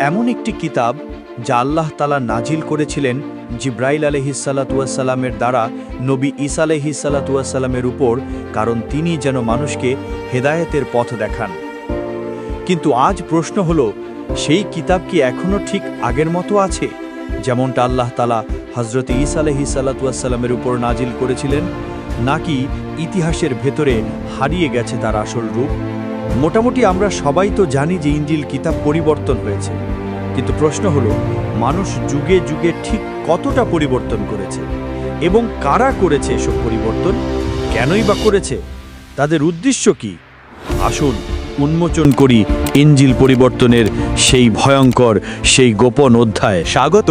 এমন একটি কিতাব যা আল্লাহ তাআলা নাজিল করেছিলেন জিব্রাইল আলাইহিসসালাতু ওয়াসসালামের দ্বারা নবী ঈসা আলাইহিসসালাতু ওয়াসসালামের উপর, কারণ তিনি যেন মানুষকে হেদায়েতের পথ দেখান। কিন্তু আজ প্রশ্ন হলো, সেই কিতাব কি এখনও ঠিক আগের মতো আছে, যেমনটা আল্লাহ তাআলা হযরত ঈসা আলাইহিসসালাতু ওয়াসসালামের উপর নাজিল করেছিলেন, নাকি ইতিহাসের ভেতরে হারিয়ে গেছে তার আসল রূপ? মোটামুটি আমরা সবাই তো জানি যে ইনজিল কিতাব পরিবর্তন হয়েছে, কিন্তু প্রশ্ন হলো, মানুষ যুগে যুগে ঠিক কতটা পরিবর্তন করেছে এবং কারা করেছে এসব পরিবর্তন, কেনই বা করেছে, তাদের উদ্দেশ্য কি? আসুন উন্মোচন করি ইনজিল পরিবর্তনের সেই ভয়ঙ্কর, সেই গোপন অধ্যায়। স্বাগত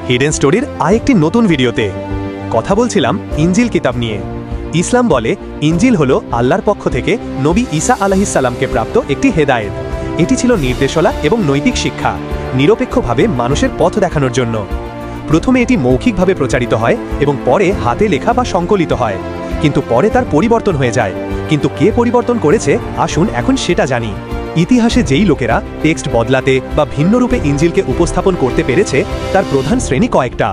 হিডেন স্টোরির আরেকটি নতুন ভিডিওতে। কথা বলছিলাম ইনজিল কিতাব নিয়ে। ইসলাম বলে ইনজিল হলো আল্লাহর পক্ষ থেকে নবী ঈসা আলাইহিসসালামকে প্রাপ্ত একটি হেদায়েত। এটি ছিল নির্দেশনা এবং নৈতিক শিক্ষা, নিরপেক্ষভাবে মানুষের পথ দেখানোর জন্য। প্রথমে এটি মৌখিকভাবে প্রচারিত হয় এবং পরে হাতে লেখা বা সংকলিত হয়, কিন্তু পরে তার পরিবর্তন হয়ে যায়। কিন্তু কে পরিবর্তন করেছে, আসুন এখন সেটা জানি। ইতিহাসে যেই লোকেরা টেক্সট বদলাতে বা ভিন্ন রূপে ইনজিলকে উপস্থাপন করতে পেরেছে, তার প্রধান শ্রেণী কয়েকটা।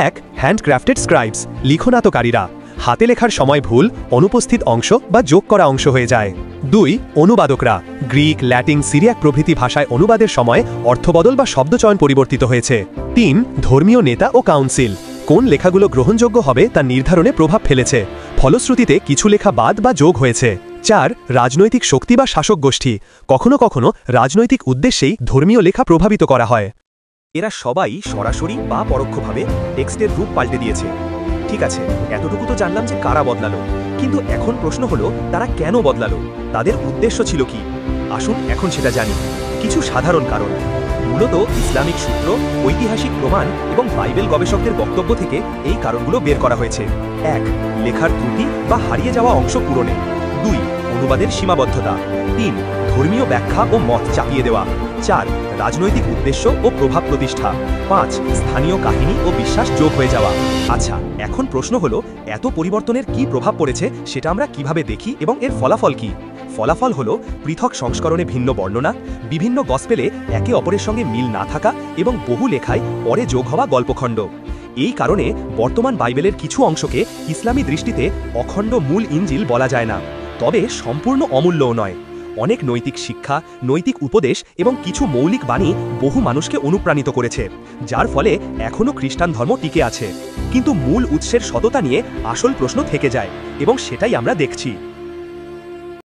1. হ্যান্ডক্রাফটেড স্ক্রাইবস, লিখনাতকারীরা। হাতে লেখার সময় ভুল, অনুপস্থিত অংশ বা যোগ করা অংশ হয়ে যায়। 2. অনুবাদকরা। গ্রিক, ল্যাটিন, সিরিয়াক প্রভৃতি ভাষায় অনুবাদের সময় অর্থবদল বা শব্দচয়ন পরিবর্তিত হয়েছে। 3. ধর্মীয় নেতা ও কাউন্সিল। কোন লেখাগুলো গ্রহণযোগ্য হবে তা নির্ধারণে প্রভাব ফেলেছে, ফলশ্রুতিতে কিছু লেখা বাদ বা যোগ হয়েছে। 4. রাজনৈতিক শক্তি বা শাসক গোষ্ঠী। কখনো কখনো রাজনৈতিক উদ্দেশ্যেই ধর্মীয় লেখা প্রভাবিত করা হয়। এরা সবাই সরাসরি বা পরোক্ষভাবে টেক্সটের রূপ পাল্টে দিয়েছে। ঠিক আছে, এতটুকু তো জানলাম যে কারা বদলালো, কিন্তু এখন প্রশ্ন হলো, তারা কেন বদলালো, তাদের উদ্দেশ্য ছিল কি? আসুন এখন সেটা জানি। কিছু সাধারণ কারণ। মূলত ইসলামিক সূত্র, ঐতিহাসিক প্রমাণ এবং বাইবেল গবেষকদের বক্তব্য থেকে এই কারণগুলো বের করা হয়েছে। 1. লেখার ত্রুটি বা হারিয়ে যাওয়া অংশ পূরণে। 2. অনুবাদের সীমাবদ্ধতা। 3. ধর্মীয় ব্যাখ্যা ও মত চাপিয়ে দেওয়া। 4. রাজনৈতিক উদ্দেশ্য ও প্রভাব প্রতিষ্ঠা। 5. স্থানীয় কাহিনী ও বিশ্বাস যোগ হয়ে যাওয়া। আচ্ছা, এখন প্রশ্ন হলো, এত পরিবর্তনের কি প্রভাব পড়েছে সেটা আমরা কিভাবে দেখি এবং এর ফলাফল কি? ফলাফল হলো পৃথক সংস্করণে ভিন্ন বর্ণনা, বিভিন্ন গসপেলে একে অপরের সঙ্গে মিল না থাকা এবং বহু লেখায় পরে যোগ হওয়া গল্পখণ্ড। এই কারণে বর্তমান বাইবেলের কিছু অংশকে ইসলামী দৃষ্টিতে অখণ্ড মূল ইনজিল বলা যায় না, তবে সম্পূর্ণ অমূল্যও নয়। অনেক নৈতিক শিক্ষা, নৈতিক উপদেশ এবং কিছু মৌলিক বাণী বহু মানুষকে অনুপ্রাণিত করেছে, যার ফলে এখনও খ্রিস্টান ধর্ম টিকে আছে। কিন্তু মূল উৎসের সততা নিয়ে আসল প্রশ্ন থেকে যায়, এবং সেটাই আমরা দেখছি।